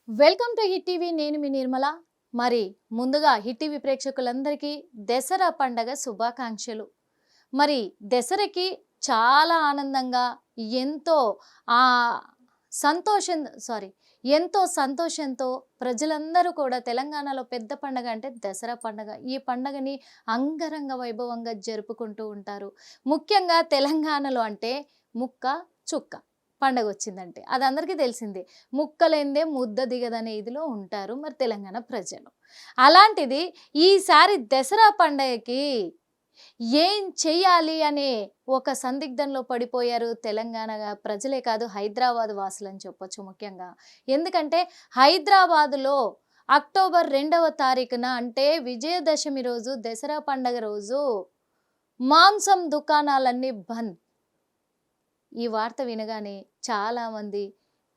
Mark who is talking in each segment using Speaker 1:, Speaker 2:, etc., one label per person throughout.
Speaker 1: Welcome to hit TV. నేను మీ నిర్మల. మరి ముందుగా హిట్ టీవీ ప్రేక్షకులందరికీ దసరా పండగ శుభాకాంక్షలు. మరి దసరాకి చాలా ఆనందంగా ఎంతో ఆ సంతోషం సారీ ఎంతో సంతోషంతో ప్రజలందరూ కూడా తెలంగాణలో పెద్ద పండగ అంటే దసరా పండగ. ఈ పండగని అంగరంగ వైభవంగా జరుపుకుంటూ ఉంటారు. ముఖ్యంగా తెలంగాణలో అంటే ముక్క చుక్క పండగ వచ్చిందంటే అది అందరికీ తెలిసిందే. ముక్కలేందే ముద్ద దిగదనే ఇదిలో ఉంటారు మరి తెలంగాణ ప్రజలు. అలాంటిది ఈసారి దసరా పండగకి ఏం చెయ్యాలి అనే ఒక సందిగ్ధంలో పడిపోయారు తెలంగాణ ప్రజలే కాదు, హైదరాబాద్ వాసులని చెప్పొచ్చు ముఖ్యంగా. ఎందుకంటే హైదరాబాదులో అక్టోబర్ 2వ తారీఖున అంటే విజయదశమి రోజు, దసరా పండగ రోజు మాంసం దుకాణాలన్నీ బంద్. ఈ వార్త వినగానే చాలామంది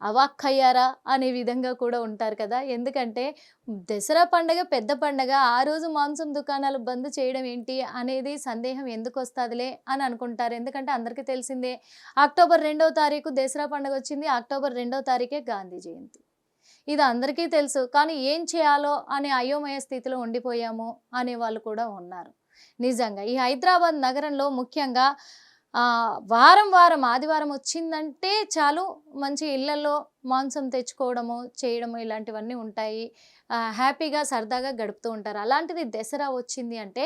Speaker 1: అవాక్కయ్యారా అనే విధంగా కూడా ఉంటారు కదా. ఎందుకంటే దసరా పండగ పెద్ద పండగ, ఆ రోజు మాంసం దుకాణాలు బంద్ చేయడం ఏంటి అనేది సందేహం ఎందుకు వస్తుందిలే అని అనుకుంటారు. ఎందుకంటే అందరికీ తెలిసిందే, అక్టోబర్ 2వ తారీఖు దసరా పండగ వచ్చింది, అక్టోబర్ 2వ తారీఖే గాంధీ జయంతి. ఇది అందరికీ తెలుసు. కానీ ఏం చేయాలో అనే అయోమయ స్థితిలో ఉండిపోయాము అనే వాళ్ళు కూడా ఉన్నారు. నిజంగా ఈ హైదరాబాద్ నగరంలో ముఖ్యంగా వారం వారం ఆదివారం వచ్చిందంటే చాలు మంచి ఇళ్లలో మాంసం తెచ్చుకోవడము, చేయడము ఇలాంటివన్నీ ఉంటాయి. హ్యాపీగా సరదాగా గడుపుతూ ఉంటారు. అలాంటిది దసరా వచ్చింది అంటే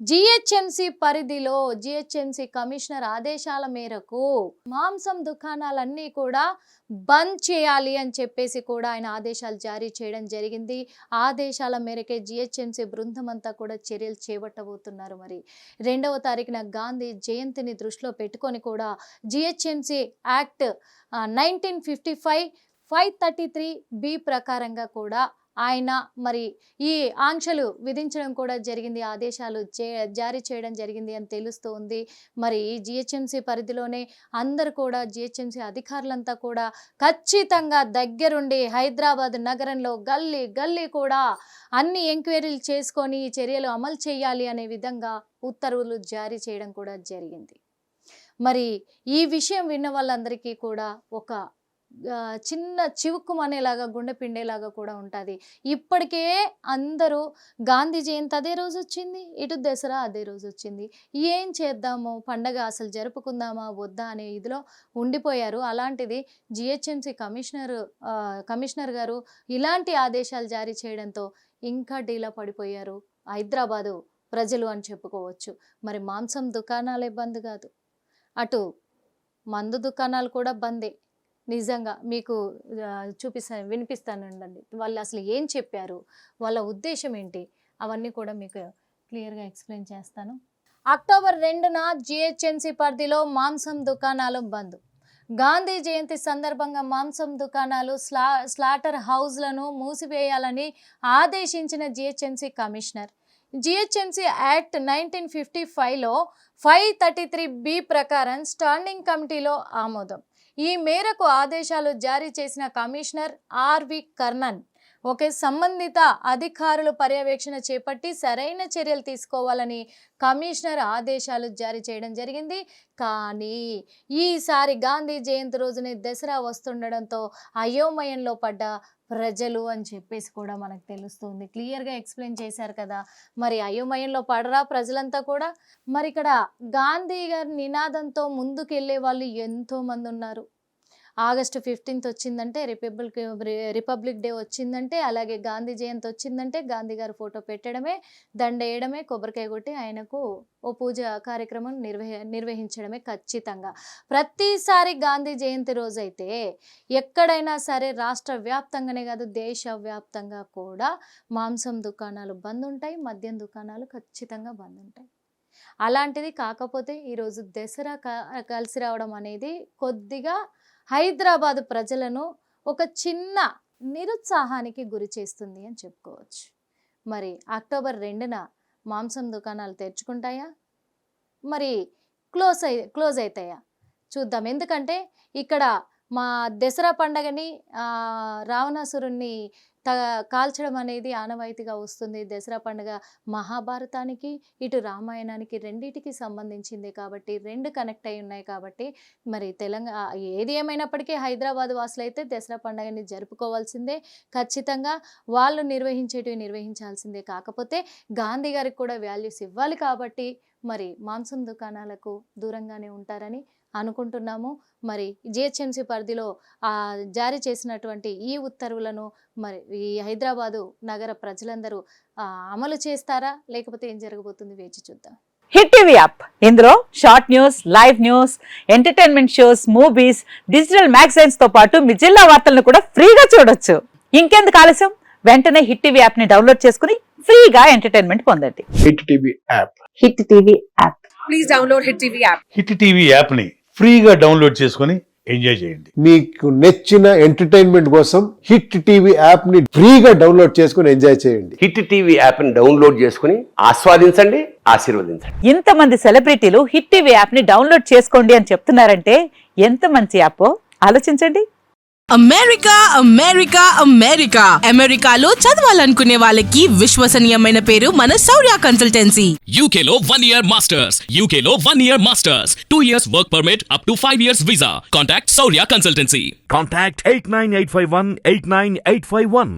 Speaker 1: జిహెచ్ఎంసి పరిధిలో జిహెచ్ఎంసి కమిషనర్ ఆదేశాల మేరకు మాంసం దుకాణాలన్నీ కూడా బంద్ చేయాలి అని చెప్పేసి కూడా ఆయన ఆదేశాలు జారీ చేయడం జరిగింది. ఆదేశాల మేరకే జిహెచ్ఎంసి బృందం అంతా కూడా చర్యలు చేపట్టబోతున్నారు. మరి 2వ తారీఖున గాంధీ జయంతిని దృష్టిలో పెట్టుకొని కూడా జిహెచ్ఎంసి యాక్ట్ 1955 533B ప్రకారంగా కూడా ఆయన మరి ఈ ఆంక్షలు విధించడం కూడా జరిగింది, ఆదేశాలు జారీ చేయడం జరిగింది అని తెలుస్తోంది. మరి ఈ జిహెచ్ఎంసి పరిధిలోనే అందరూ కూడా జిహెచ్ఎంసి అధికారులంతా కూడా ఖచ్చితంగా దగ్గరుండి హైదరాబాద్ నగరంలో గల్లీ గల్లీ కూడా అన్ని ఎంక్వైరీలు చేసుకొని ఈ చర్యలు అమలు చేయాలి అనే విధంగా ఉత్తర్వులు జారీ చేయడం కూడా జరిగింది. మరి ఈ విషయం విన్న వాళ్ళందరికీ కూడా ఒక చిన్న చివుక్కుమనేలాగా, గుండె పిండేలాగా కూడా ఉంటుంది. ఇప్పటికే అందరూ గాంధీ జయంతి అదే రోజు వచ్చింది, ఇటు దసరా అదే రోజు వచ్చింది, ఏం చేద్దాము, పండగ అసలు జరుపుకుందామా వద్దా అనే ఇదిలో ఉండిపోయారు. అలాంటిది జిహెచ్ఎంసి కమిషనర్ గారు ఇలాంటి ఆదేశాలు జారీ చేయడంతో ఇంకా డీలా పడిపోయారు హైదరాబాదు ప్రజలు అని చెప్పుకోవచ్చు. మరి మాంసం దుకాణాలే బంద్ కాదు, అటు మందు దుకాణాలు కూడా బందే. నిజంగా మీకు వినిపిస్తానండి. వాళ్ళు అసలు ఏం చెప్పారు, వాళ్ళ ఉద్దేశం ఏంటి, అవన్నీ కూడా మీకు క్లియర్గా ఎక్స్ప్లెయిన్ చేస్తాను. అక్టోబర్ 2న జిహెచ్ఎంసి పరిధిలో మాంసం దుకాణాలు బంద్. గాంధీ జయంతి సందర్భంగా మాంసం దుకాణాలు, స్లాటర్ హౌస్లను మూసివేయాలని ఆదేశించిన జిహెచ్ఎంసి కమిషనర్. జిహెచ్ఎంసి యాక్ట్ 1955లో 533B ప్రకారం స్టాండింగ్ కమిటీలో ఆమోదం. ఈ మేరకు ఆదేశాలు జారీ చేసిన కమిషనర్ ఆర్వి కర్ణన్ సంబంధిత అధికారులు పర్యవేక్షణ చేపట్టి సరైన చర్యలు తీసుకోవాలని కమిషనర్ ఆదేశాలు జారీ చేయడం జరిగింది. కానీ ఈసారి గాంధీ జయంతి రోజునే దసరా వస్తుండడంతో అయోమయంలో పడ్డ ప్రజలు అని చెప్పేసి కూడా మనకు తెలుస్తుంది. క్లియర్గా ఎక్స్ప్లెయిన్ చేశారు కదా. మరి అయోమయంలో పడరా ప్రజలంతా కూడా? మరి ఇక్కడ గాంధీ గారి నినాదంతో ముందుకు వెళ్ళే వాళ్ళు ఎంతోమంది ఉన్నారు. ఆగస్టు 15th వచ్చిందంటే, రిపబ్లిక్ డే వచ్చిందంటే, అలాగే గాంధీ జయంతి వచ్చిందంటే గాంధీ గారి ఫోటో పెట్టడమే, దండేయడమే, కొబ్బరికాయ కొట్టి ఆయనకు ఓ పూజ కార్యక్రమం నిర్వహించడమే ఖచ్చితంగా. ప్రతిసారి గాంధీ జయంతి రోజైతే ఎక్కడైనా సరే రాష్ట్ర వ్యాప్తంగానే కాదు దేశవ్యాప్తంగా కూడా మాంసం దుకాణాలు బంద్ ఉంటాయి, మద్యం దుకాణాలు ఖచ్చితంగా బంద్ ఉంటాయి. అలాంటిది కాకపోతే ఈరోజు దసరా కలిసి రావడం అనేది కొద్దిగా హైదరాబాద్ ప్రజలను ఒక చిన్న నిరుత్సాహానికి గురి చేస్తుంది అని చెప్పుకోవచ్చు. మరి అక్టోబర్ 2న మాంసం దుకాణాలు తెరుచుకుంటాయా, మరి క్లోజ్ అవుతాయా చూద్దాం. ఎందుకంటే ఇక్కడ మా దసరా పండగని రావణాసురుణ్ణి కాల్చడం అనేది ఆనవాయితీగా వస్తుంది. దసరా పండుగ మహాభారతానికి, ఇటు రామాయణానికి రెండిటికి సంబంధించింది కాబట్టి 2 కనెక్ట్ అయి ఉన్నాయి కాబట్టి మరి ఏది ఏమైనప్పటికీ హైదరాబాద్ వాసులైతే దసరా పండుగని జరుపుకోవాల్సిందే. ఖచ్చితంగా వాళ్ళు నిర్వహించాల్సిందే. కాకపోతే గాంధీ గారికి కూడా వాల్యూస్ ఇవ్వాలి కాబట్టి మరి మాంసం దుకాణాలకు దూరంగానే ఉంటారని అనుకుంటున్నాము. మరి జిహెచ్ఎంసీ పరిధిలో జారీ చేసినటువంటి ఈ ఉత్తర్వులను మరి ఈ హైదరాబాదు నగర ప్రజలందరూ అమలు చేస్తారా, లేకపోతే ఏం జరగబోతుంది వేచి చూద్దాం.
Speaker 2: హిట్ టీవీ యాప్, ఇందులో short news, live news, entertainment shows, movies, digital magazines తో పాటు మీ జిల్లా వార్తలను కూడా ఫ్రీగా చూడొచ్చు. ఇంకెందుకు ఆలస్యం, వెంటనే హిట్ టీవీ యాప్ ని డౌన్లోడ్ చేసుకుని ఫ్రీగా ఎంటర్టైన్మెంట్ పొందండి.
Speaker 3: Hit TV app.
Speaker 2: Hit TV app.
Speaker 4: Please download hit TV app.
Speaker 5: Hit TV app ని ఫ్రీగా డౌన్లోడ్ చేసుకొని ఎంజాయ్ చేయండి.
Speaker 3: మీకు నచ్చిన ఎంటర్టైన్మెంట్ కోసం హిట్ టీవీ యాప్ ని ఫ్రీగా డౌన్లోడ్ చేసుకొని ఎంజాయ్ చేయండి.
Speaker 6: హిట్ టీవీ యాప్ ని డౌన్లోడ్ చేసుకుని ఆస్వాదించండి, ఆశీర్వదించండి.
Speaker 2: ఇంతమంది సెలబ్రిటీలు హిట్ టీవీ యాప్ ని డౌన్లోడ్ చేసుకోండి అని చెప్తున్నారంటే ఎంత మంచి యాప్ ఆలోచించండి.
Speaker 4: అమెరికా అమెరికా అమెరికా అమెరికాలో చదవాలనుకునే వాళ్ళకి విశ్వసనీయమైన పేరు మన శౌర్య కన్సల్టెన్సీ.
Speaker 7: UK లో 1 year masters. UK లో 1 year masters. 2 years work permit up to 5 years visa. Contact Saurya Consultancy.
Speaker 8: Contact 89851 89851.